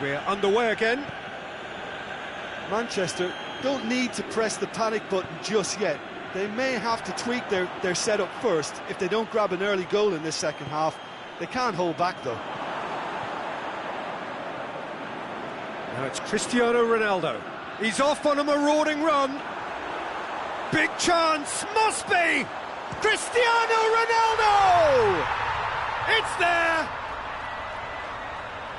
We're underway again. Manchester don't need to press the panic button just yet. They may have to tweak their setup first if they don't grab an early goal in this second half. They can't hold back though. Now it's Cristiano Ronaldo. He's off on a marauding run. Big chance, must be! Cristiano Ronaldo! It's there!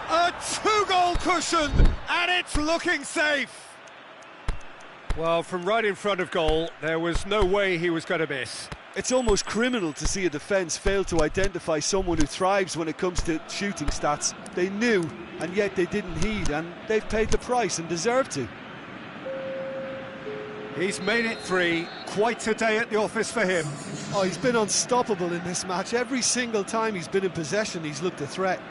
A two-goal cushion, and it's looking safe. Well, from right in front of goal, there was no way he was going to miss. It's almost criminal to see a defence fail to identify someone who thrives when it comes to shooting stats. They knew, and yet they didn't heed, and they've paid the price and deserve to. He's made it 3. Quite a day at the office for him. Oh, he's been unstoppable in this match. Every single time he's been in possession, he's looked a threat.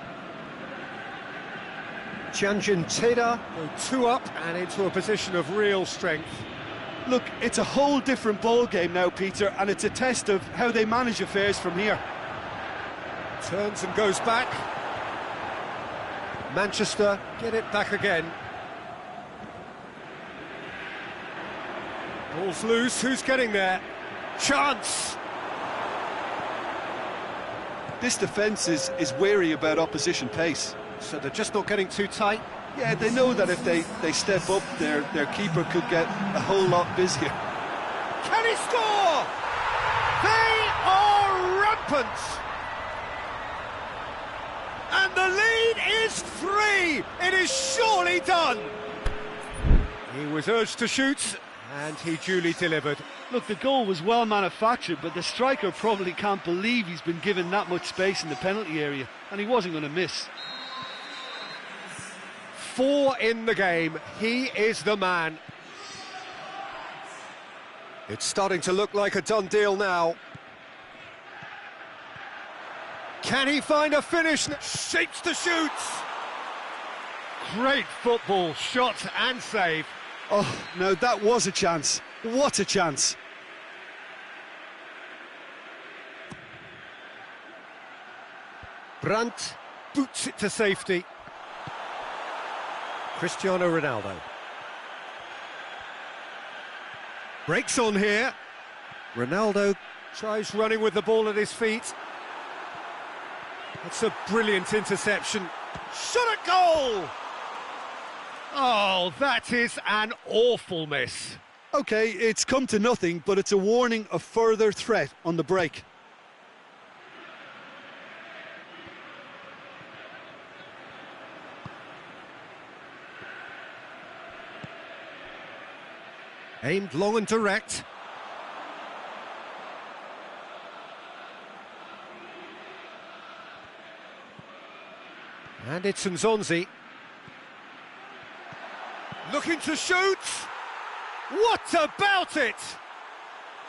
Tianjin Teda go 2 up and into a position of real strength. Look, it's a whole different ball game now, Peter, and it's a test of how they manage affairs from here. Turns and goes back. Manchester get it back again. Ball's loose, who's getting there? Chance! This defence is wary about opposition pace. So they're just not getting too tight? Yeah, they know that if they step up, their keeper could get a whole lot busier. Can he score? They are rampant! And the lead is 3! It is surely done! He was urged to shoot, and he duly delivered. Look, the goal was well manufactured, but the striker probably can't believe he's been given that much space in the penalty area, and he wasn't going to miss. 4 in the game, he is the man. It's starting to look like a done deal now. Can he find a finish? Shapes to shoot! Great football, shot and save. Oh, no, that was a chance. What a chance. Brandt boots it to safety. Cristiano Ronaldo. Breaks on here. Ronaldo tries running with the ball at his feet. That's a brilliant interception. Shot at goal! Oh, that is an awful miss. OK, it's come to nothing, but it's a warning of further threat on the break. Aimed long and direct. And it's Nzonzi. Looking to shoot. What about it?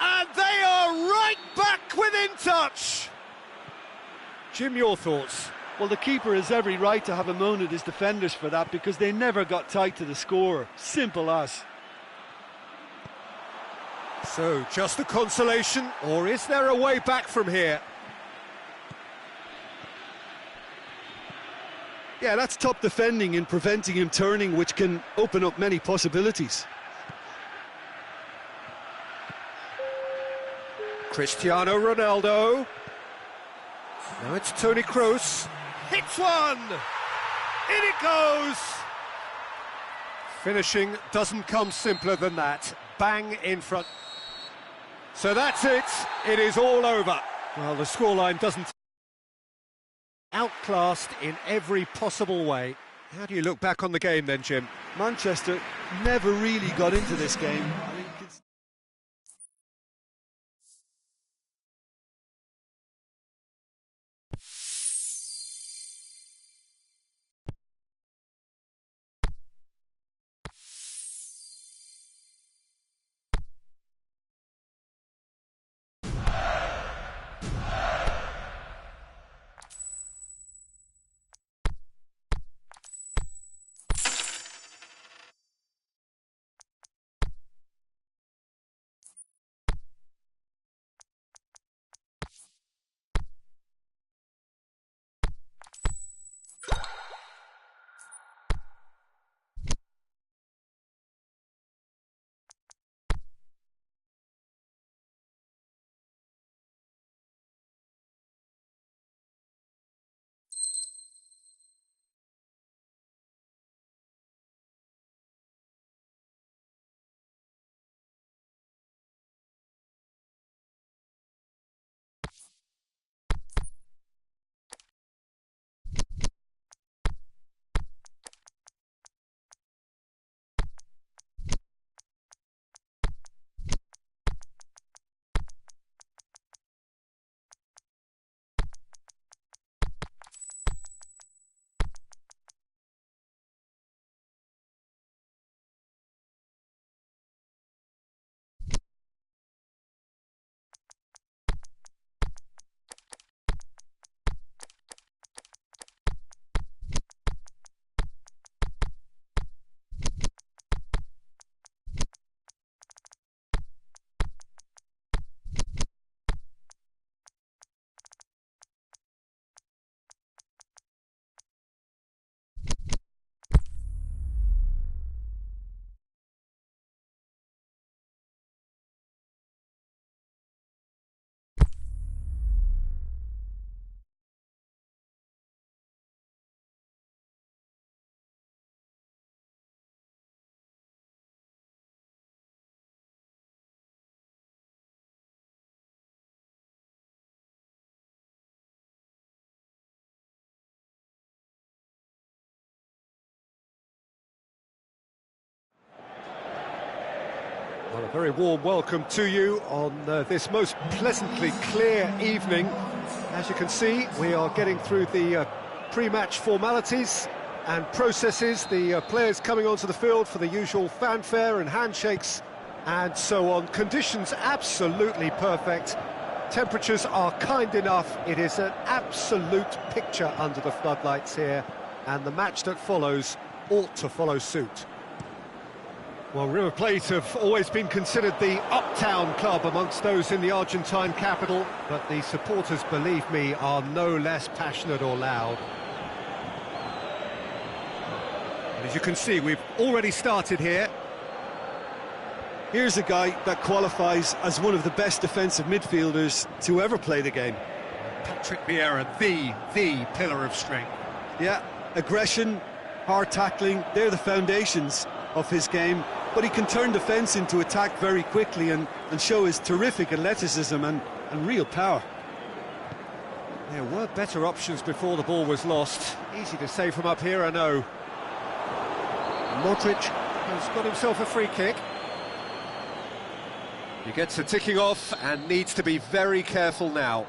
And they are right back within touch. Jim, your thoughts? Well, the keeper has every right to have a moan at his defenders for that, because they never got tight to the scorer. Simple as. So, just a consolation, or is there a way back from here? Yeah, that's top defending and preventing him turning, which can open up many possibilities. Cristiano Ronaldo. Now it's Toni Kroos. Hits one! In it goes! Finishing doesn't come simpler than that. Bang in front. So that's it. It is all over. Well, the scoreline doesn't... Outclassed in every possible way. How do you look back on the game then, Jim? Manchester never really got into this game. Well, a very warm welcome to you on this most pleasantly clear evening. As you can see, we are getting through the pre-match formalities and processes, the players coming onto the field for the usual fanfare and handshakes and so on. Conditions absolutely perfect. Temperatures are kind enough. It is an absolute picture under the floodlights here, and the match that follows ought to follow suit. Well, River Plate have always been considered the uptown club amongst those in the Argentine capital, but the supporters, believe me, are no less passionate or loud. And as you can see, we've already started here. Here's a guy that qualifies as one of the best defensive midfielders to ever play the game. Patrick Vieira, the pillar of strength. Yeah, aggression, hard tackling, they're the foundations of his game, but he can turn defence into attack very quickly and show his terrific athleticism and real power. There were better options before the ball was lost. Easy to say from up here, I know. Modric has got himself a free kick. He gets a ticking off and needs to be very careful now.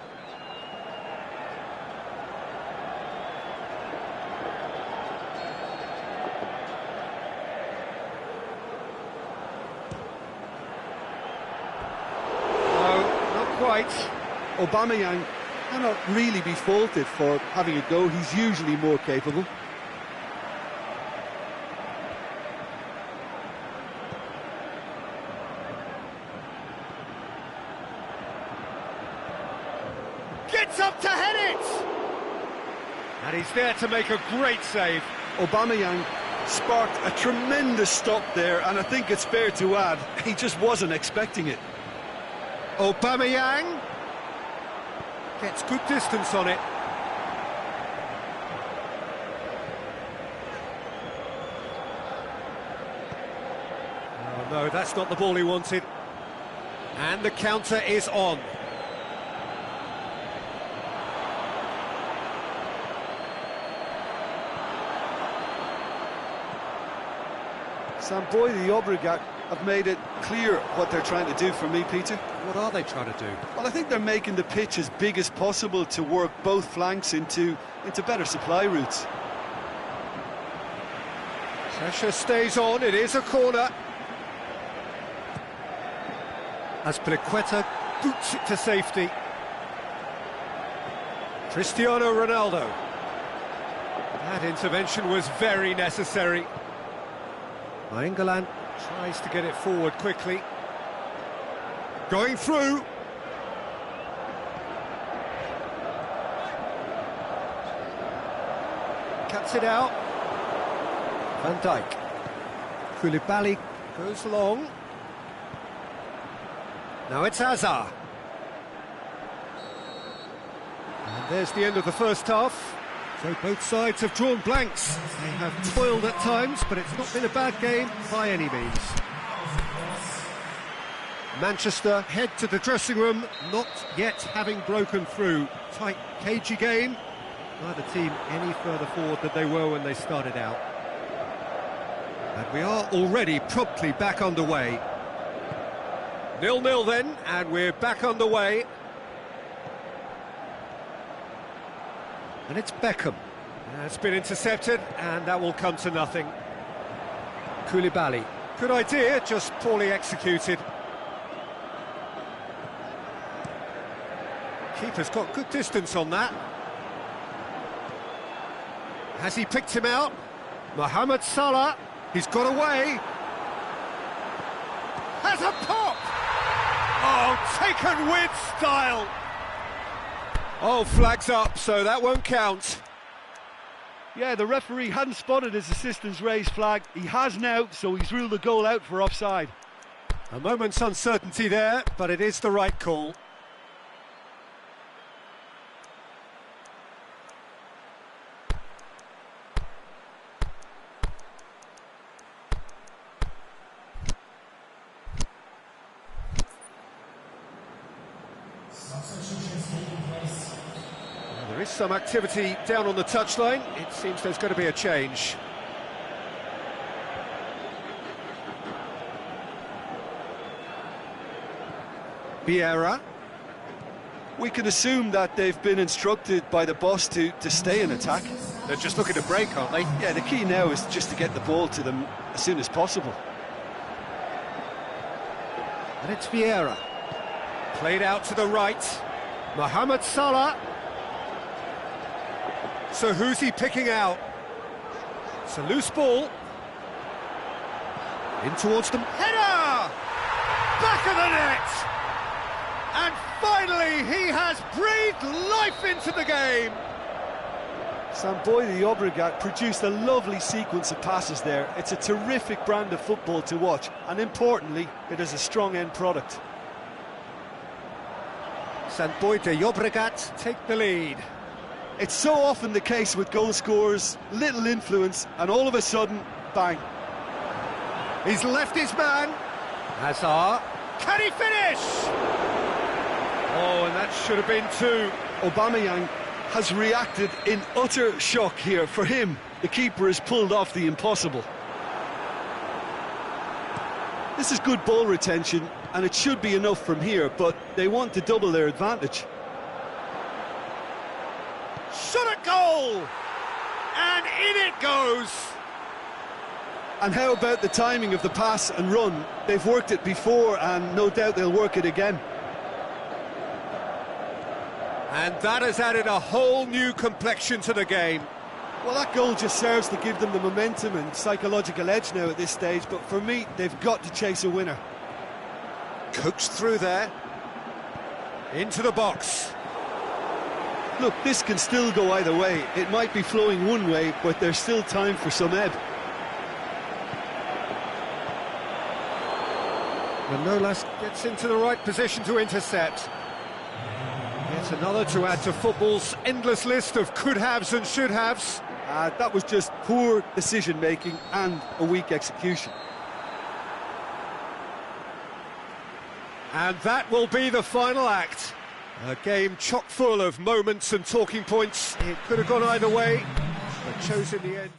Quite. Aubameyang cannot really be faulted for having a go. He's usually more capable. Gets up to head it! And he's there to make a great save. Aubameyang sparked a tremendous stop there, and I think it's fair to add, he just wasn't expecting it. Aubameyang gets good distance on it. Oh no, that's not the ball he wanted. And the counter is on. Samboy, the Obregat, have made it clear what they're trying to do for me, Peter. What are they trying to do? Well, I think they're making the pitch as big as possible to work both flanks into better supply routes. Pressure stays on, it is a corner. Azpilicueta boots it to safety. Cristiano Ronaldo. That intervention was very necessary. England tries to get it forward quickly. Going through. Cuts it out. Van Dijk. Koulibaly goes along. Now it's Hazard. And there's the end of the first half. So both sides have drawn blanks. They have toiled at times, but it's not been a bad game by any means. Manchester head to the dressing room, not yet having broken through. Tight, cagey game. Neither team any further forward than they were when they started out. And we are already promptly back underway. 0-0 then, and we're back underway. And it's Beckham. It's been intercepted, and that will come to nothing. Koulibaly. Good idea, just poorly executed. Keeper's got good distance on that. Has he picked him out? Mohamed Salah. He's got away. Has a pop! Oh, taken with style. Oh, flags up, so that won't count. Yeah, the referee hadn't spotted his assistant's raised flag. He has now, so he's ruled the goal out for offside. A moment's uncertainty there, but it is the right call. There is some activity down on the touchline. It seems there's going to be a change. Vieira. We can assume that they've been instructed by the boss to stay in attack. They're just looking to break, aren't they? Yeah, the key now is just to get the ball to them as soon as possible. And it's Vieira. Played out to the right. Mohamed Salah. So who's he picking out? It's a loose ball. In towards them. Header! Back of the net! And finally he has breathed life into the game! Samboy Llobregat produced a lovely sequence of passes there. It's a terrific brand of football to watch, and importantly, it is a strong end product. Sant Boi de Llobregat take the lead. It's so often the case with goal scorers, little influence, and all of a sudden, bang. He's left his man. Hazard. Can he finish? Oh, and that should have been two. Aubameyang has reacted in utter shock here. For him, the keeper has pulled off the impossible. This is good ball retention, and it should be enough from here, but they want to double their advantage. Shot at goal! And in it goes! And how about the timing of the pass and run? They've worked it before, and no doubt they'll work it again. And that has added a whole new complexion to the game. Well, that goal just serves to give them the momentum and psychological edge now at this stage, but for me, they've got to chase a winner. Coaxed through there. Into the box. Look, this can still go either way. It might be flowing one way, but there's still time for some ebb. Manolas gets into the right position to intercept. Yet another to add to football's endless list of could-haves and should-haves. That was just poor decision-making and a weak execution. And that will be the final act. A game chock full of moments and talking points. It could have gone either way, but chose in the end.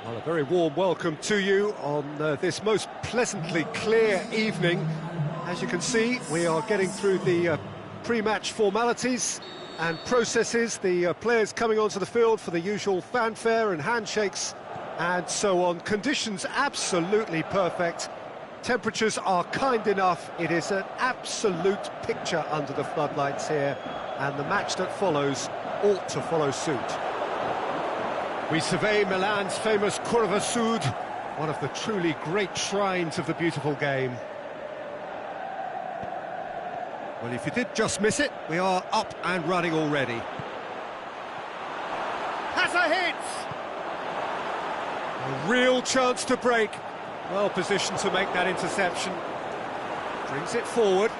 Well, a very warm welcome to you on this most pleasantly clear evening. As you can see, we are getting through the pre-match formalities and processes, the players coming onto the field for the usual fanfare and handshakes and so on. Conditions absolutely perfect. Temperatures are kind enough. It is an absolute picture under the floodlights here, and the match that follows ought to follow suit. We survey Milan's famous Curva Sud, one of the truly great shrines of the beautiful game. Well, if you did just miss it, we are up and running already. Has a hit! A real chance to break. Well positioned to make that interception. Brings it forward.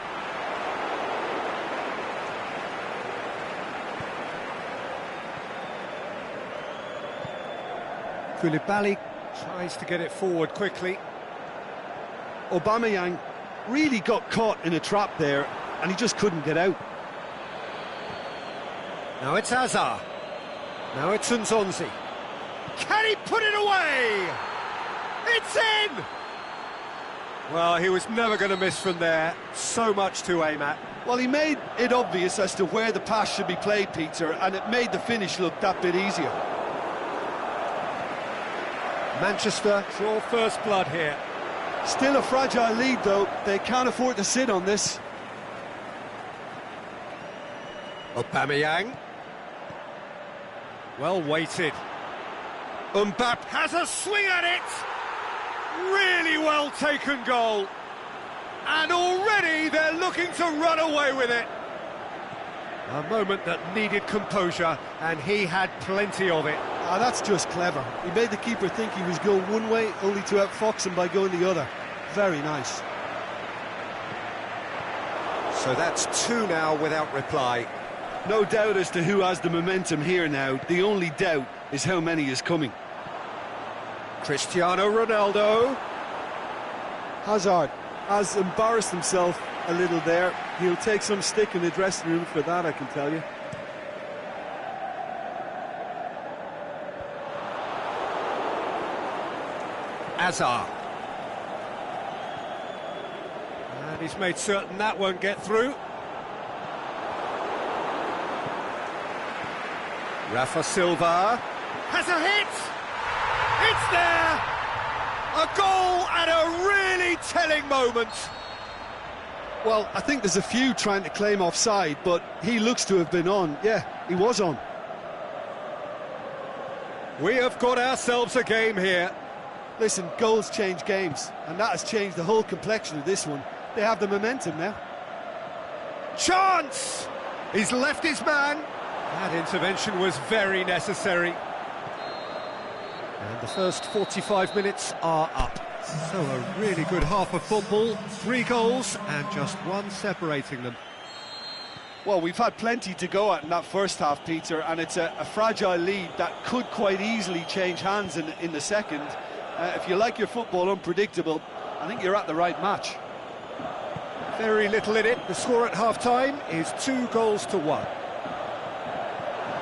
Koulibaly tries to get it forward quickly. Aubameyang really got caught in a trap there, and he just couldn't get out. Now it's Hazard. Now it's Nzonzi. Can he put it away? It's in! Well, he was never going to miss from there. So much to aim at. Well, he made it obvious as to where the pass should be played, Peter, and it made the finish look that bit easier. Manchester draw first blood here. Still a fragile lead, though. They can't afford to sit on this. Aubameyang. Well weighted. Mbappe has a swing at it. Really well taken goal. And already they're looking to run away with it. A moment that needed composure, and he had plenty of it. Ah, that's just clever. He made the keeper think he was going one way, only to outfox him by going the other. Very nice. So that's two now without reply. No doubt as to who has the momentum here now. The only doubt is how many is coming. Cristiano Ronaldo. Hazard has embarrassed himself a little there. He'll take some stick in the dressing room for that, I can tell you. Hazard. And he's made certain that won't get through. Rafa Silva has a hit! It's there! A goal at a really telling moment. Well, I think there's a few trying to claim offside, but he looks to have been on. Yeah, he was on. We have got ourselves a game here. Listen, goals change games, and that has changed the whole complexion of this one. They have the momentum now. Chance! He's left his man. That intervention was very necessary. And the first 45 minutes are up. So a really good half of football, 3 goals and just one separating them. Well, we've had plenty to go at in that first half, Peter, and it's a fragile lead that could quite easily change hands in the second. If you like your football unpredictable, I think you're at the right match. Very little in it. The score at half-time is 2-1.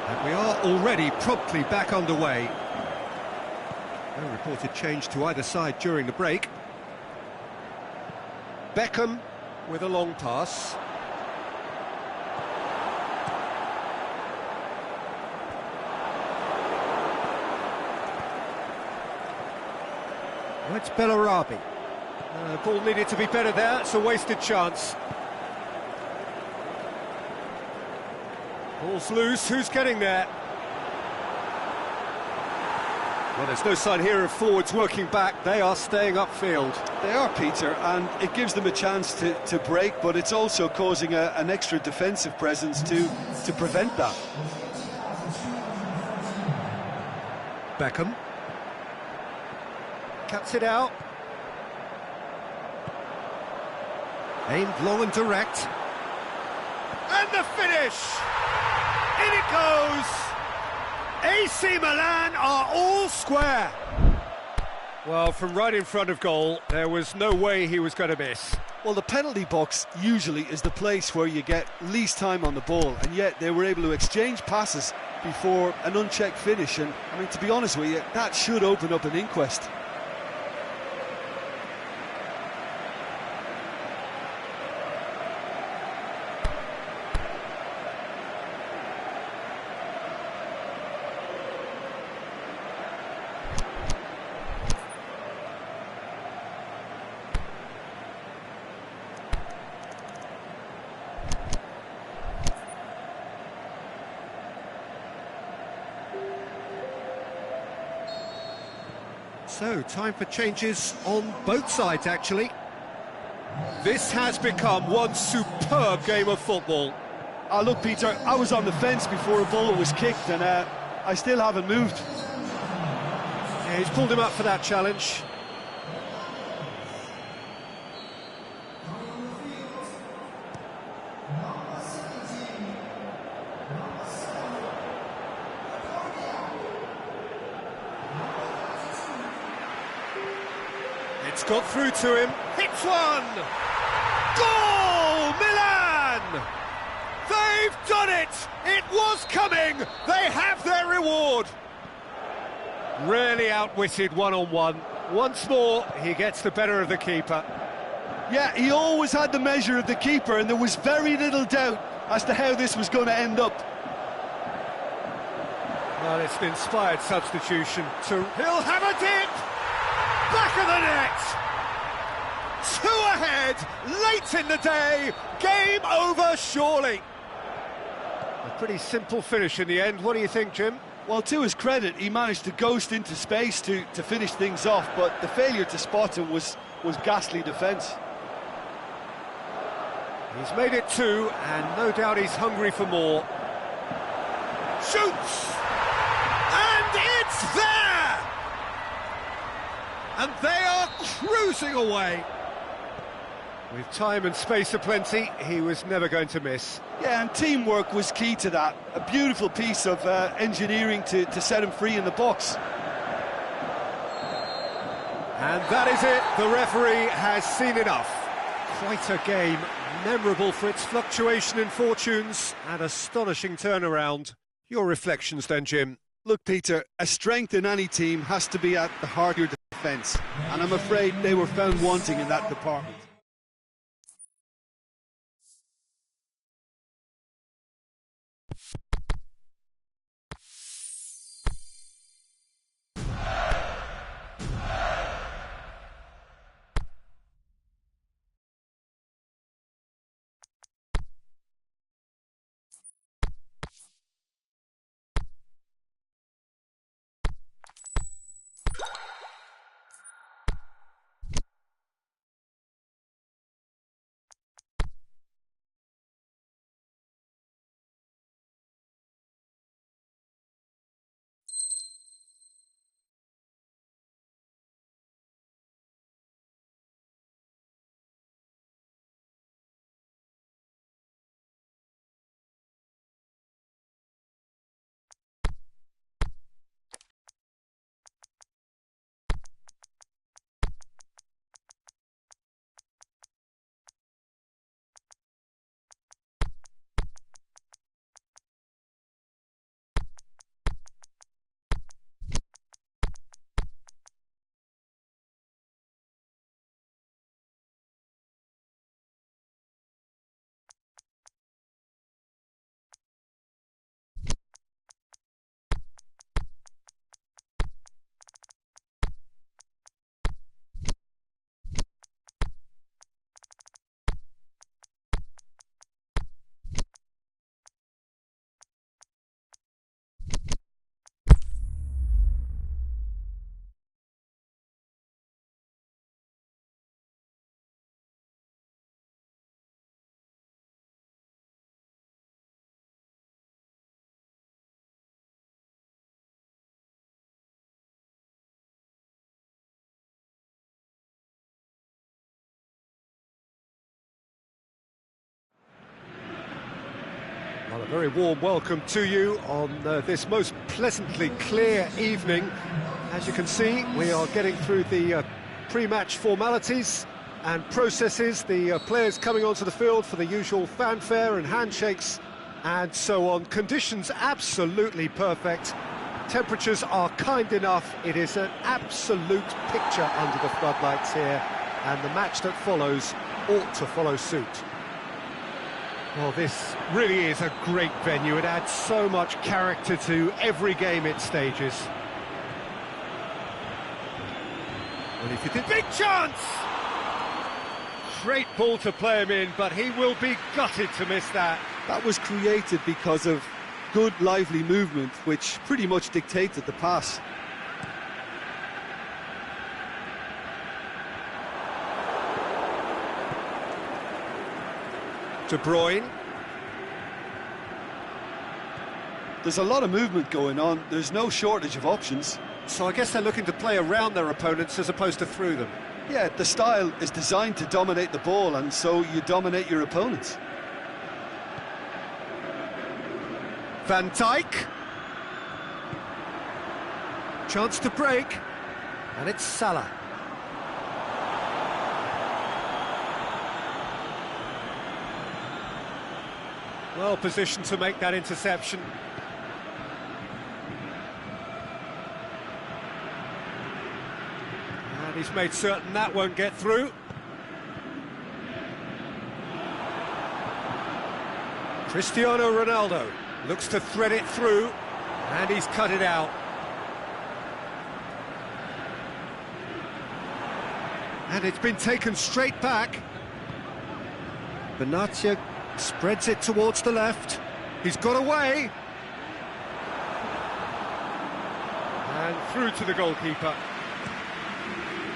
And we are already promptly back underway. No reported change to either side during the break. Beckham with a long pass. Oh, it's Bellarabi. The ball needed to be better there. It's a wasted chance. Ball's loose. Who's getting there? Well, there's no sign here of forwards working back. They are staying upfield. They are, Peter, and it gives them a chance to break, but it's also causing an extra defensive presence to prevent that. Beckham. Cuts it out. Aimed long and direct. And the finish! In it goes! AC Milan are all square. Well, from right in front of goal, there was no way he was going to miss. Well, the penalty box usually is the place where you get least time on the ball, and yet they were able to exchange passes before an unchecked finish, and I mean, to be honest with you, that should open up an inquest. So, time for changes on both sides, actually. This has become one superb game of football. Look, Peter, I was on the fence before a ball was kicked, and I still haven't moved. Yeah, he's pulled him up for that challenge. It's got through to him. Hits one! Goal! Milan! They've done it! It was coming! They have their reward! Really outwitted one-on-one. Once more, he gets the better of the keeper. Yeah, he always had the measure of the keeper, and there was very little doubt as to how this was going to end up. Well, it's an inspired substitution. He'll have a dip! Back of the net! 2 ahead, late in the day, game over surely. A pretty simple finish in the end. What do you think, Jim? Well, to his credit, he managed to ghost into space to finish things off, but the failure to spot him was ghastly defence. He's made it 2, and no doubt he's hungry for more. Shoots! And it's there! And they are cruising away. With time and space aplenty, he was never going to miss. Yeah, and teamwork was key to that. A beautiful piece of engineering to set him free in the box. And that is it. The referee has seen enough. Quite a game, memorable for its fluctuation in fortunes and astonishing turnaround. Your reflections then, Jim? Look, Peter, a strength in any team has to be at the heart of your defence, and I'm afraid they were found wanting in that department. Well, a very warm welcome to you on this most pleasantly clear evening. As you can see, we are getting through the pre-match formalities and processes, the players coming onto the field for the usual fanfare and handshakes and so on. Conditions absolutely perfect. Temperatures are kind enough. It is an absolute picture under the floodlights here, and the match that follows ought to follow suit. Well, this really is a great venue. It adds so much character to every game it stages. Well, if you did... Big chance! Great ball to play him in, but he will be gutted to miss that. That was created because of good, lively movement, which pretty much dictated the pass. De Bruyne. There's a lot of movement going on. There's no shortage of options. So I guess they're looking to play around their opponents as opposed to through them. Yeah, the style is designed to dominate the ball, and so you dominate your opponents. Van Dijk. Chance to break. And it's Salah. Well positioned to make that interception. And he's made certain that won't get through. Cristiano Ronaldo looks to thread it through, and he's cut it out. And it's been taken straight back. Benatia spreads it towards the left. He's got away. And through to the goalkeeper.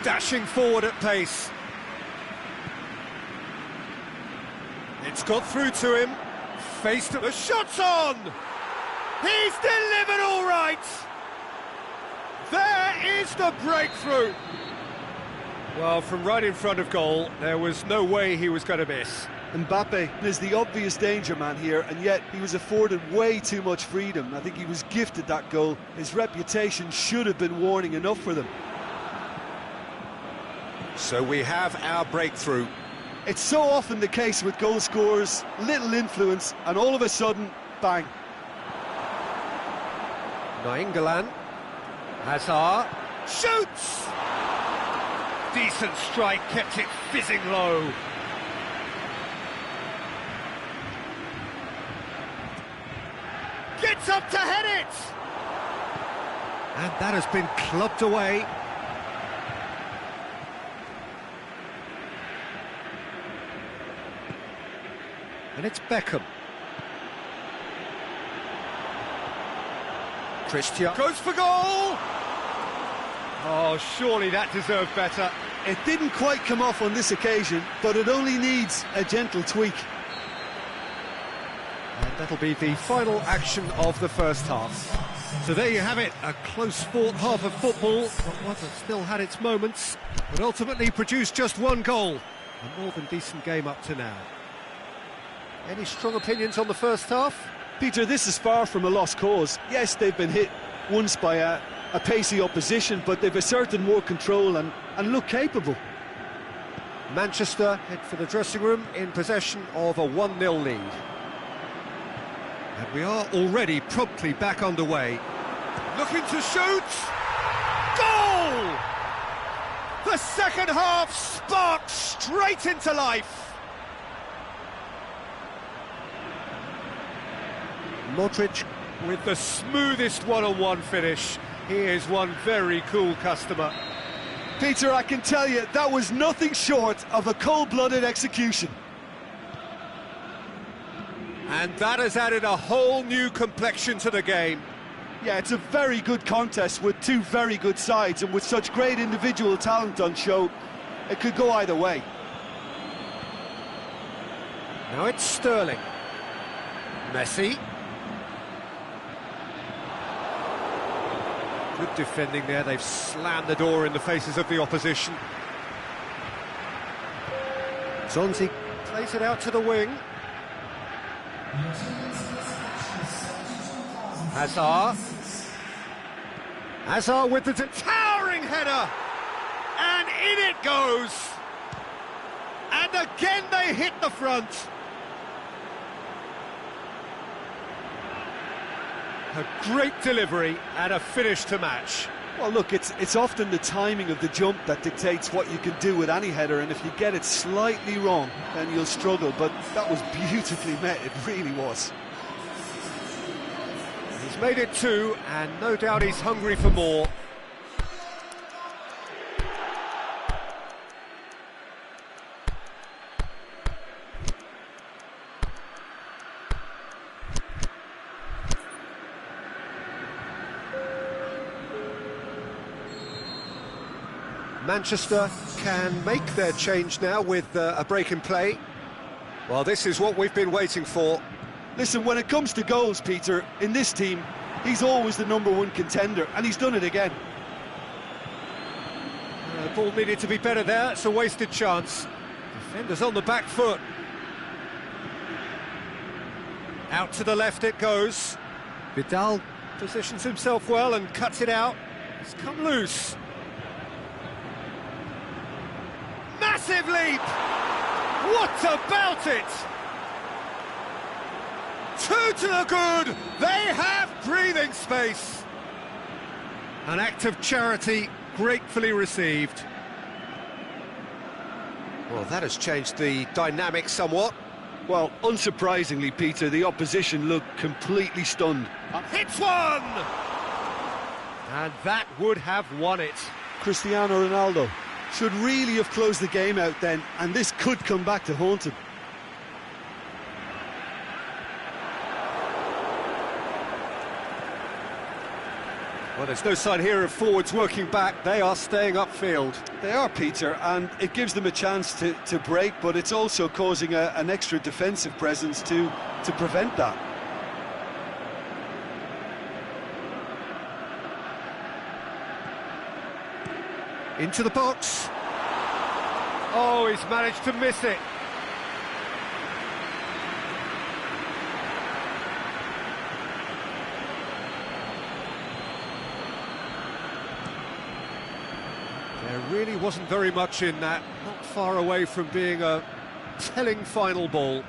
Dashing forward at pace. It's got through to him. Face to the shot's on! He's delivered all right! There is the breakthrough! Well, from right in front of goal, there was no way he was going to miss. Mbappe is the obvious danger man here, and yet he was afforded way too much freedom. I think he was gifted that goal. His reputation should have been warning enough for them. So we have our breakthrough. It's so often the case with goal scorers, little influence, and all of a sudden, bang. Nainggolan. Hazard. Shoots! Decent strike, kept it fizzing low. Gets up to head it! And that has been clubbed away. And it's Beckham. Cristiano goes for goal! Oh, surely that deserved better. It didn't quite come off on this occasion, but it only needs a gentle tweak. And that'll be the final action of the first half. So there you have it, a close-fought half of football, but one that still had its moments, but ultimately produced just one goal. A more than decent game up to now. Any strong opinions on the first half? Peter, this is far from a lost cause. Yes, they've been hit once by a pacey opposition, but they've asserted more control and look capable. Manchester head for the dressing room in possession of a 1-0 lead. And we are already promptly back underway. Looking to shoot! Goal! The second half sparked straight into life. Modric with the smoothest one-on-one finish. He is one very cool customer. Peter, I can tell you, that was nothing short of a cold-blooded execution. And that has added a whole new complexion to the game. Yeah, it's a very good contest with two very good sides, and with such great individual talent on show, it could go either way. Now it's Sterling. Messi. Good defending there, they've slammed the door in the faces of the opposition. Zonzi plays it out to the wing. Hazard. Hazard with the towering header! And in it goes! And again they hit the front! A great delivery and a finish to match. Well, look, it's often the timing of the jump that dictates what you can do with any header, and if you get it slightly wrong, then you'll struggle, but that was beautifully met, it really was. He's made it two, and no doubt he's hungry for more. Manchester can make their change now with a break in play. Well, this is what we've been waiting for. Listen, when it comes to goals, Peter, in this team, he's always the #1 contender, and he's done it again. Ball needed to be better there, it's a wasted chance. Defenders on the back foot. Out to the left it goes. Vidal positions himself well and cuts it out. It's come loose. Massive leap! What about it? Two to the good! They have breathing space! An act of charity gratefully received. Well, that has changed the dynamic somewhat. Well, unsurprisingly, Peter, the opposition looked completely stunned. Hits one! And that would have won it. Cristiano Ronaldo should really have closed the game out then, and this could come back to haunt him. Well, there's no sign here of forwards working back. They are staying upfield. They are, Peter, and it gives them a chance to break, but it's also causing an extra defensive presence to prevent that. Into the box. Oh, he's managed to miss it. There really wasn't very much in that, not far away from being a telling final ball.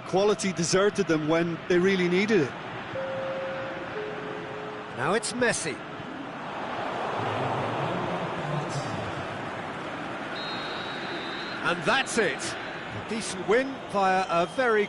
Quality deserted them when they really needed it. Now it's Messi. And that's it. A decent win via a very